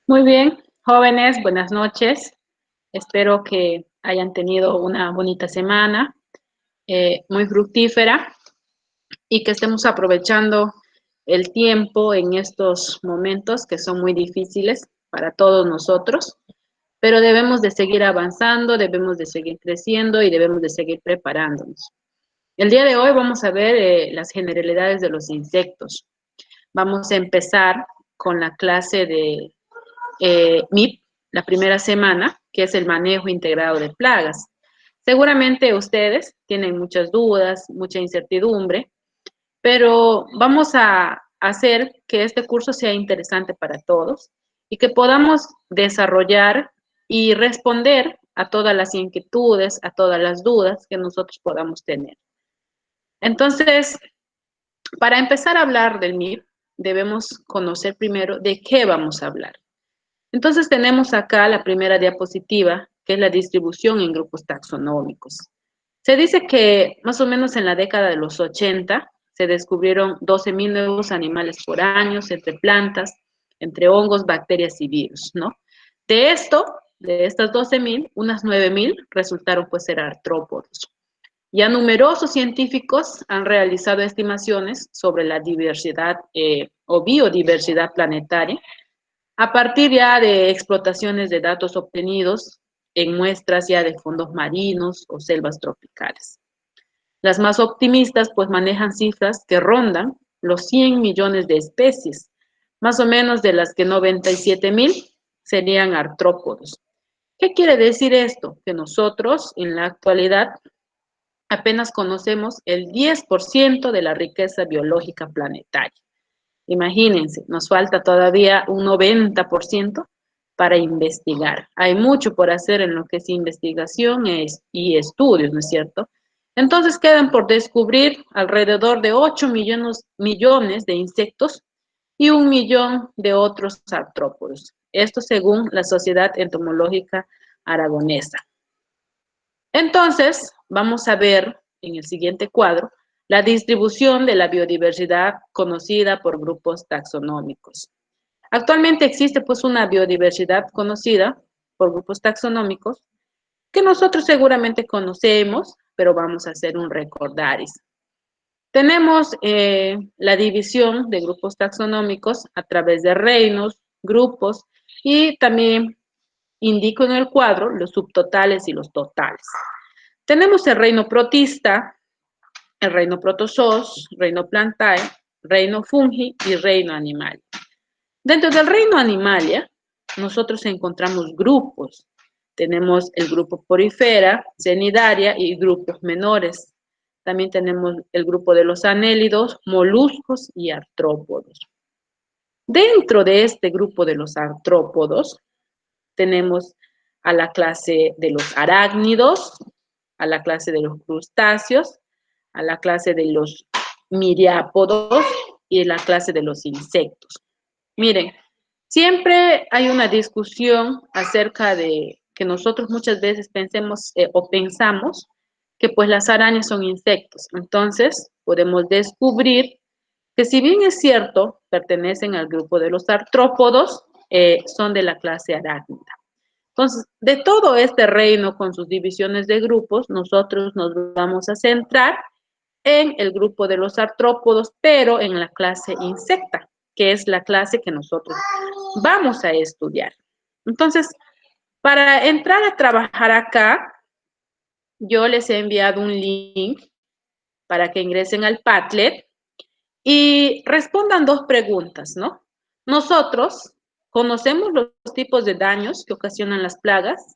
Muy bien, jóvenes, buenas noches. Espero que hayan tenido una bonita semana, muy fructífera y que estemos aprovechando el tiempo en estos momentos que son muy difíciles para todos nosotros, pero debemos de seguir avanzando, debemos de seguir creciendo y debemos de seguir preparándonos. El día de hoy vamos a ver las generalidades de los insectos. Vamos a empezar con la clase de MIP, la primera semana, que es el manejo integrado de plagas. Seguramente ustedes tienen muchas dudas, mucha incertidumbre, pero vamos a hacer que este curso sea interesante para todos y que podamos desarrollar y responder a todas las inquietudes, a todas las dudas que nosotros podamos tener. Entonces, para empezar a hablar del MIP, debemos conocer primero de qué vamos a hablar. Entonces tenemos acá la primera diapositiva, que es la distribución en grupos taxonómicos. Se dice que más o menos en la década de los 80 se descubrieron 12.000 nuevos animales por año, entre plantas, entre hongos, bacterias y virus, ¿no? De esto, de estas 12.000, unas 9.000 resultaron pues ser artrópodos. Ya numerosos científicos han realizado estimaciones sobre la diversidad o biodiversidad planetaria a partir ya de explotaciones de datos obtenidos en muestras ya de fondos marinos o selvas tropicales. Las más optimistas pues manejan cifras que rondan los 100 millones de especies, más o menos de las que 97.000 serían artrópodos. ¿Qué quiere decir esto? Que nosotros en la actualidad apenas conocemos el 10% de la riqueza biológica planetaria. Imagínense, nos falta todavía un 90% para investigar. Hay mucho por hacer en lo que es investigación y estudios, ¿no es cierto? Entonces quedan por descubrir alrededor de 8 millones de insectos y 1 millón de otros artrópodos. Esto según la Sociedad Entomológica Aragonesa. Entonces, vamos a ver en el siguiente cuadro la distribución de la biodiversidad conocida por grupos taxonómicos. Actualmente existe pues una biodiversidad conocida por grupos taxonómicos que nosotros seguramente conocemos, pero vamos a hacer un recordaris. Tenemos la división de grupos taxonómicos a través de reinos, grupos y también indico en el cuadro los subtotales y los totales. Tenemos el reino protista, el reino protozoos, reino plantae, reino fungi y reino animal. Dentro del reino animalia, nosotros encontramos grupos. Tenemos el grupo porifera, cnidaria y grupos menores. También tenemos el grupo de los anélidos, moluscos y artrópodos. Dentro de este grupo de los artrópodos, tenemos a la clase de los arácnidos, a la clase de los crustáceos, a la clase de los miriápodos y a la clase de los insectos. Miren, siempre hay una discusión acerca de que nosotros muchas veces pensemos o pensamos que pues las arañas son insectos. Entonces, podemos descubrir que si bien es cierto, pertenecen al grupo de los artrópodos, son de la clase arácnida. Entonces, de todo este reino con sus divisiones de grupos, nosotros nos vamos a centrar en el grupo de los artrópodos, pero en la clase insecta, que es la clase que nosotros vamos a estudiar. Entonces, para entrar a trabajar acá, yo les he enviado un link para que ingresen al Padlet y respondan dos preguntas, ¿no? Nosotros conocemos los tipos de daños que ocasionan las plagas.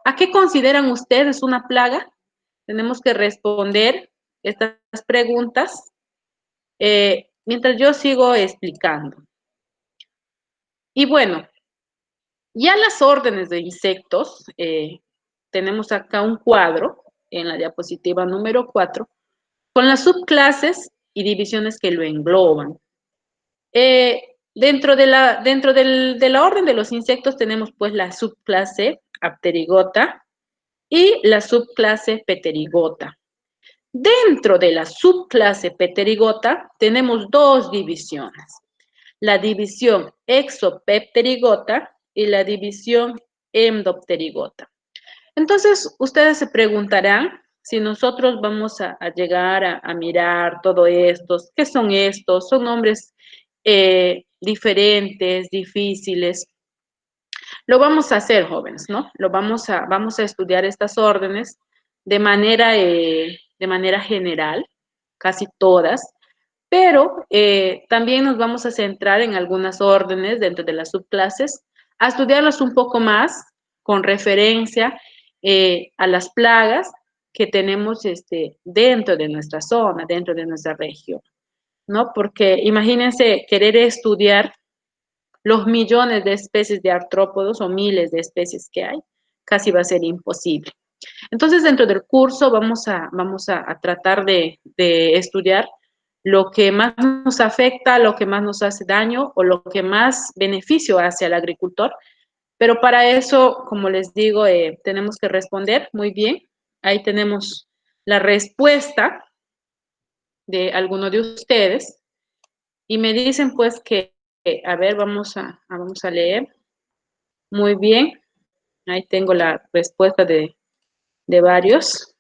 ¿A qué consideran ustedes una plaga? Tenemos que responder estas preguntas mientras yo sigo explicando. Y bueno, ya las órdenes de insectos, tenemos acá un cuadro en la diapositiva número 4 con las subclases y divisiones que lo engloban. Dentro de la orden de los insectos tenemos pues la subclase Apterigota y la subclase Pterigota. Dentro de la subclase Pterigota tenemos dos divisiones. La división Exopepterigota y la división Endopterygota. Entonces, ustedes se preguntarán si nosotros vamos a llegar a mirar todo esto, ¿qué son estos? Son nombres diferentes, difíciles. Lo vamos a hacer, jóvenes, ¿no? Vamos a estudiar estas órdenes de manera general, casi todas, pero también nos vamos a centrar en algunas órdenes dentro de las subclases, a estudiarlas un poco más con referencia a las plagas que tenemos dentro de nuestra zona, dentro de nuestra región, ¿no? Porque imagínense querer estudiar los millones de especies de artrópodos o miles de especies que hay, casi va a ser imposible. Entonces, dentro del curso vamos a tratar de estudiar lo que más nos afecta, lo que más nos hace daño o lo que más beneficio hace al agricultor. Pero para eso, como les digo, tenemos que responder muy bien. Ahí tenemos la respuesta de alguno de ustedes y me dicen pues que, a ver, vamos a leer. Muy bien, ahí tengo la respuesta de varios.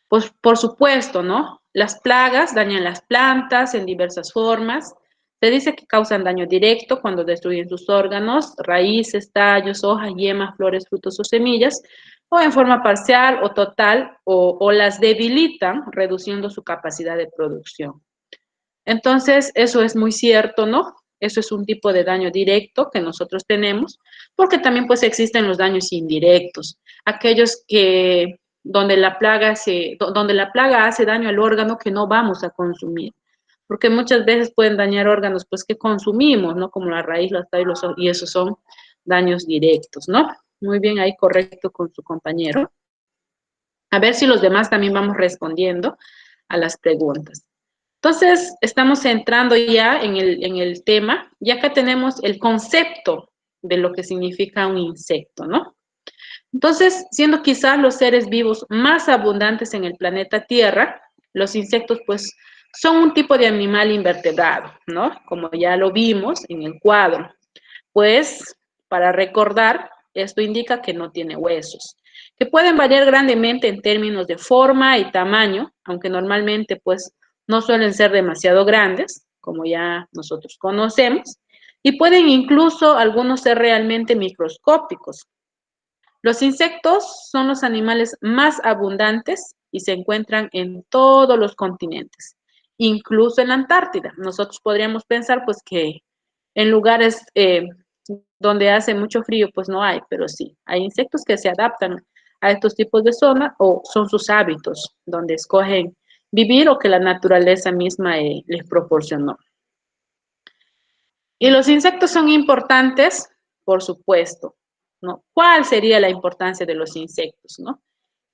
Pues por supuesto, ¿no? Las plagas dañan las plantas en diversas formas. Se dice que causan daño directo cuando destruyen sus órganos, raíces, tallos, hojas, yemas, flores, frutos o semillas, o en forma parcial o total, o las debilitan, reduciendo su capacidad de producción. Entonces, eso es muy cierto, ¿no? Eso es un tipo de daño directo que nosotros tenemos, porque también pues existen los daños indirectos, aquellos que donde la plaga hace daño al órgano que no vamos a consumir, porque muchas veces pueden dañar órganos pues que consumimos, ¿no? Como la raíz, los tallos, y esos son daños directos, ¿no? Muy bien, ahí correcto con su compañero. A ver si los demás también vamos respondiendo a las preguntas. Entonces, estamos entrando ya en el tema, ya que tenemos el concepto de lo que significa un insecto, ¿no? Entonces, siendo quizás los seres vivos más abundantes en el planeta Tierra, los insectos, pues, son un tipo de animal invertebrado, ¿no? Como ya lo vimos en el cuadro. Pues, para recordar, esto indica que no tiene huesos, que pueden variar grandemente en términos de forma y tamaño, aunque normalmente, pues, no suelen ser demasiado grandes, como ya nosotros conocemos, y pueden incluso algunos ser realmente microscópicos. Los insectos son los animales más abundantes y se encuentran en todos los continentes, incluso en la Antártida. Nosotros podríamos pensar, pues, que en lugares donde hace mucho frío, pues no hay, pero sí, hay insectos que se adaptan a estos tipos de zona o son sus hábitos donde escogen vivir o que la naturaleza misma les proporcionó. Y los insectos son importantes, por supuesto, ¿no? ¿Cuál sería la importancia de los insectos, no?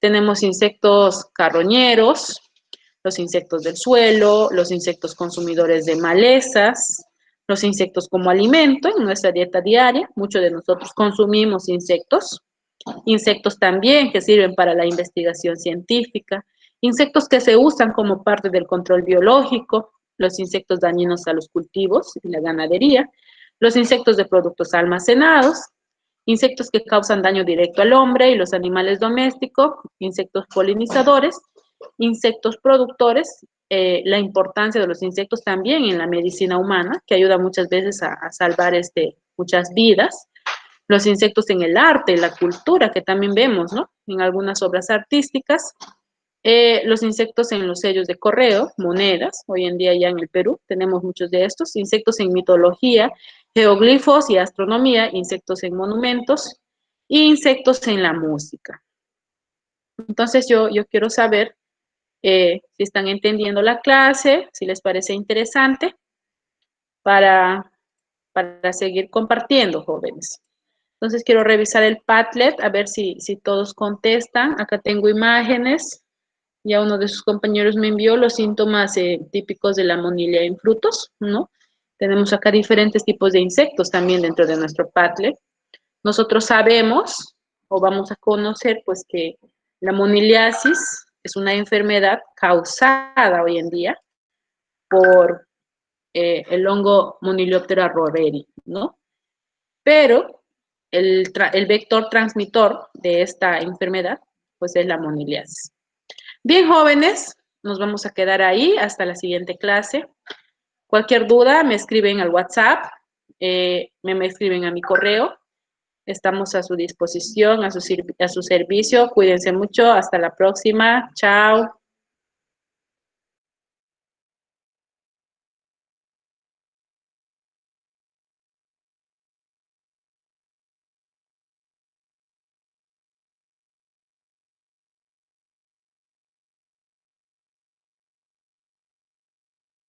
Tenemos insectos carroñeros, los insectos del suelo, los insectos consumidores de malezas, los insectos como alimento en nuestra dieta diaria. Muchos de nosotros consumimos insectos. Insectos también que sirven para la investigación científica. Insectos que se usan como parte del control biológico. Los insectos dañinos a los cultivos y la ganadería. Los insectos de productos almacenados. Insectos que causan daño directo al hombre y los animales domésticos. Insectos polinizadores. Insectos productores, la importancia de los insectos también en la medicina humana, que ayuda muchas veces a salvar muchas vidas. Los insectos en el arte, la cultura, que también vemos, ¿no? En algunas obras artísticas. Los insectos en los sellos de correo, monedas, hoy en día ya en el Perú tenemos muchos de estos. Insectos en mitología, geoglifos y astronomía, insectos en monumentos, e insectos en la música. Entonces yo quiero saber si están entendiendo la clase, si les parece interesante, para seguir compartiendo, jóvenes. Entonces quiero revisar el Padlet, a ver si todos contestan. Acá tengo imágenes. Ya uno de sus compañeros me envió los síntomas típicos de la monilea en frutos, ¿no? Tenemos acá diferentes tipos de insectos también dentro de nuestro Padlet. Nosotros sabemos, o vamos a conocer, pues que la moniliasis es una enfermedad causada hoy en día por el hongo Monilioptera roveri, ¿no? pero el vector transmisor de esta enfermedad, pues es la moniliasis. Bien, jóvenes, nos vamos a quedar ahí hasta la siguiente clase. Cualquier duda, me escriben al WhatsApp, me escriben a mi correo. Estamos a su disposición, a su servicio. Cuídense mucho. Hasta la próxima. Chao.